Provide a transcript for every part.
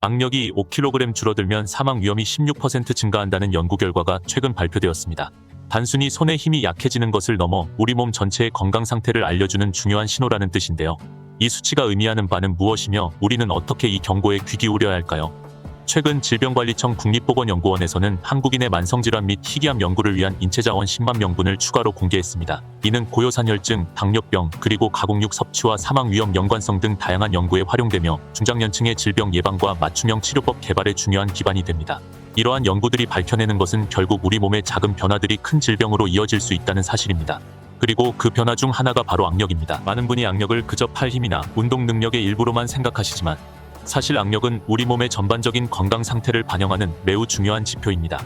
악력이 5kg 줄어들면 사망 위험이 16% 증가한다는 연구 결과가 최근 발표되었습니다. 단순히 손의 힘이 약해지는 것을 넘어 우리 몸 전체의 건강 상태를 알려주는 중요한 신호라는 뜻인데요. 이 수치가 의미하는 바는 무엇이며 우리는 어떻게 이 경고에 귀 기울여야 할까요? 최근 질병관리청 국립보건연구원에서는 한국인의 만성질환 및 희귀암 연구를 위한 인체자원 10만 명분을 추가로 공개했습니다. 이는 고요산혈증, 당뇨병, 그리고 가공육 섭취와 사망 위험 연관성 등 다양한 연구에 활용되며 중장년층의 질병 예방과 맞춤형 치료법 개발에 중요한 기반이 됩니다. 이러한 연구들이 밝혀내는 것은 결국 우리 몸의 작은 변화들이 큰 질병으로 이어질 수 있다는 사실입니다. 그리고 그 변화 중 하나가 바로 악력입니다. 많은 분이 악력을 그저 팔 힘이나 운동 능력의 일부로만 생각하시지만 사실 악력은 우리 몸의 전반적인 건강 상태를 반영하는 매우 중요한 지표입니다.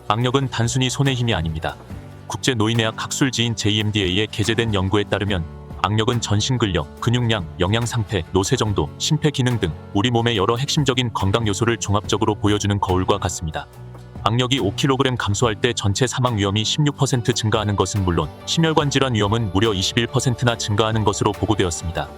악력은 단순히 손의 힘이 아닙니다. 국제노인의학 학술지인 JMDA에 게재된 연구에 따르면 악력은 전신 근력, 근육량, 영양 상태, 노쇠 정도, 심폐 기능 등 우리 몸의 여러 핵심적인 건강 요소를 종합적으로 보여주는 거울과 같습니다. 악력이 5kg 감소할 때 전체 사망 위험이 16% 증가하는 것은 물론 심혈관 질환 위험은 무려 21%나 증가하는 것으로 보고되었습니다.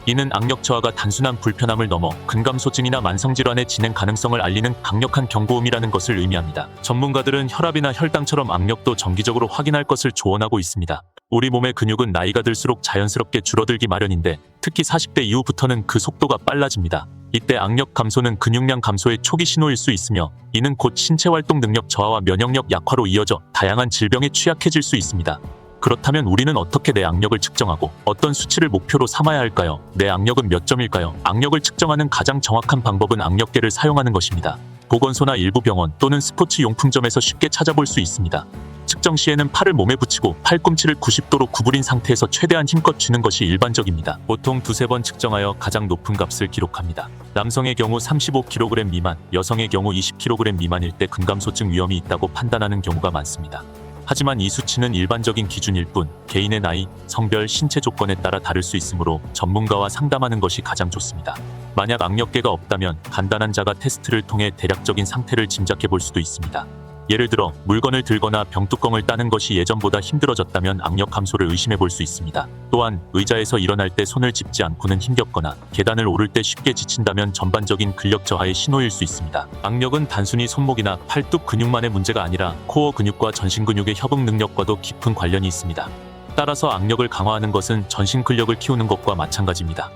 이는 악력 저하가 단순한 불편함을 넘어 근감소증이나 만성질환의 진행 가능성을 알리는 강력한 경고음이라는 것을 의미합니다. 전문가들은 혈압이나 혈당처럼 악력도 정기적으로 확인할 것을 조언하고 있습니다. 우리 몸의 근육은 나이가 들수록 자연스럽게 줄어들기 마련인데 특히 40대 이후부터는 그 속도가 빨라집니다. 이때 악력 감소는 근육량 감소의 초기 신호일 수 있으며 이는 곧 신체 활동 능력 저하와 면역력 약화로 이어져 다양한 질병에 취약해질 수 있습니다. 그렇다면 우리는 어떻게 내 악력을 측정하고 어떤 수치를 목표로 삼아야 할까요? 내 악력은 몇 점일까요? 악력을 측정하는 가장 정확한 방법은 악력계를 사용하는 것입니다. 보건소나 일부 병원 또는 스포츠 용품점에서 쉽게 찾아볼 수 있습니다. 측정 시에는 팔을 몸에 붙이고 팔꿈치를 90도로 구부린 상태에서 최대한 힘껏 쥐는 것이 일반적입니다. 보통 두세 번 측정하여 가장 높은 값을 기록합니다. 남성의 경우 35kg 미만, 여성의 경우 20kg 미만일 때 근감소증 위험이 있다고 판단하는 경우가 많습니다. 하지만 이 수치는 일반적인 기준일 뿐 개인의 나이, 성별, 신체 조건에 따라 다를 수 있으므로 전문가와 상담하는 것이 가장 좋습니다. 만약 악력계가 없다면 간단한 자가 테스트를 통해 대략적인 상태를 짐작해 볼 수도 있습니다. 예를 들어 물건을 들거나 병뚜껑을 따는 것이 예전보다 힘들어졌다면 악력 감소를 의심해 볼 수 있습니다. 또한 의자에서 일어날 때 손을 짚지 않고는 힘겹거나 계단을 오를 때 쉽게 지친다면 전반적인 근력 저하의 신호일 수 있습니다. 악력은 단순히 손목이나 팔뚝 근육만의 문제가 아니라 코어 근육과 전신 근육의 협응 능력과도 깊은 관련이 있습니다. 따라서 악력을 강화하는 것은 전신 근력을 키우는 것과 마찬가지입니다.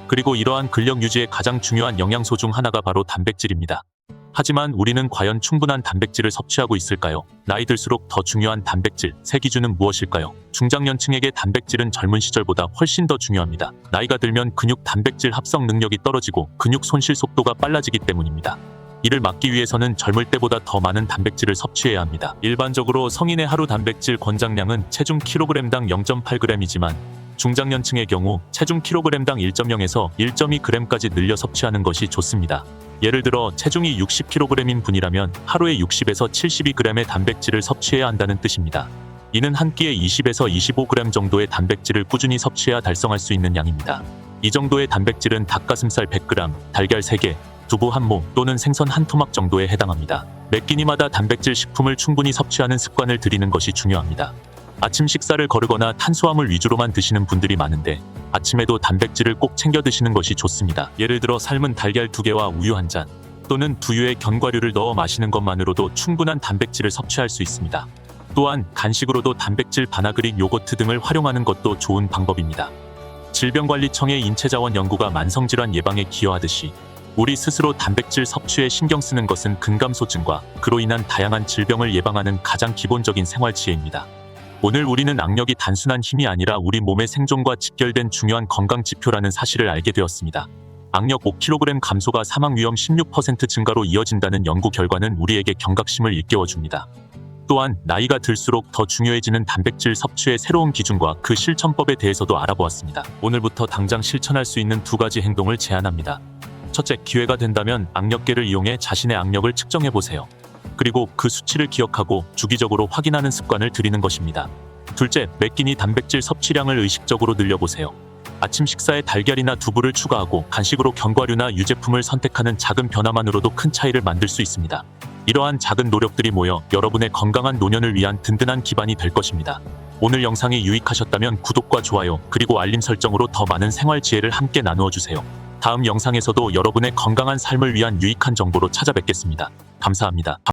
그리고 이러한 근력 유지의 가장 중요한 영양소 중 하나가 바로 단백질입니다. 하지만 우리는 과연 충분한 단백질을 섭취하고 있을까요? 나이 들수록 더 중요한 단백질, 세 기준은 무엇일까요? 중장년층에게 단백질은 젊은 시절보다 훨씬 더 중요합니다. 나이가 들면 근육 단백질 합성 능력이 떨어지고 근육 손실 속도가 빨라지기 때문입니다. 이를 막기 위해서는 젊을 때보다 더 많은 단백질을 섭취해야 합니다. 일반적으로 성인의 하루 단백질 권장량은 체중 kg당 0.8g이지만 중장년층의 경우 체중 kg당 1.0에서 1.2g까지 늘려 섭취하는 것이 좋습니다. 예를 들어 체중이 60kg인 분이라면 하루에 60에서 72g의 단백질을 섭취해야 한다는 뜻입니다. 이는 한 끼에 20에서 25g 정도의 단백질을 꾸준히 섭취해야 달성할 수 있는 양입니다. 이 정도의 단백질은 닭가슴살 100g, 달걀 3개, 두부 한 모 또는 생선 한 토막 정도에 해당합니다. 매 끼니마다 단백질 식품을 충분히 섭취하는 습관을 들이는 것이 중요합니다. 아침 식사를 거르거나 탄수화물 위주로만 드시는 분들이 많은데 아침에도 단백질을 꼭 챙겨 드시는 것이 좋습니다. 예를 들어 삶은 달걀 2개와 우유 1잔 또는 두유에 견과류를 넣어 마시는 것만으로도 충분한 단백질을 섭취할 수 있습니다. 또한 간식으로도 단백질 바나그릭 요거트 등을 활용하는 것도 좋은 방법입니다. 질병관리청의 인체자원 연구가 만성질환 예방에 기여하듯이 우리 스스로 단백질 섭취에 신경 쓰는 것은 근감소증과 그로 인한 다양한 질병을 예방하는 가장 기본적인 생활지혜입니다. 오늘 우리는 악력이 단순한 힘이 아니라 우리 몸의 생존과 직결된 중요한 건강 지표라는 사실을 알게 되었습니다. 악력 5kg 감소가 사망 위험 16% 증가로 이어진다는 연구 결과는 우리에게 경각심을 일깨워줍니다. 또한 나이가 들수록 더 중요해지는 단백질 섭취의 새로운 기준과 그 실천법에 대해서도 알아보았습니다. 오늘부터 당장 실천할 수 있는 2가지 행동을 제안합니다. 첫째, 기회가 된다면 악력계를 이용해 자신의 악력을 측정해보세요. 그리고 그 수치를 기억하고 주기적으로 확인하는 습관을 들이는 것입니다. 둘째, 매 끼니 단백질 섭취량을 의식적으로 늘려보세요. 아침 식사에 달걀이나 두부를 추가하고 간식으로 견과류나 유제품을 선택하는 작은 변화만으로도 큰 차이를 만들 수 있습니다. 이러한 작은 노력들이 모여 여러분의 건강한 노년을 위한 든든한 기반이 될 것입니다. 오늘 영상이 유익하셨다면 구독과 좋아요 그리고 알림 설정으로 더 많은 생활 지혜를 함께 나누어 주세요. 다음 영상에서도 여러분의 건강한 삶을 위한 유익한 정보로 찾아뵙겠습니다. 감사합니다.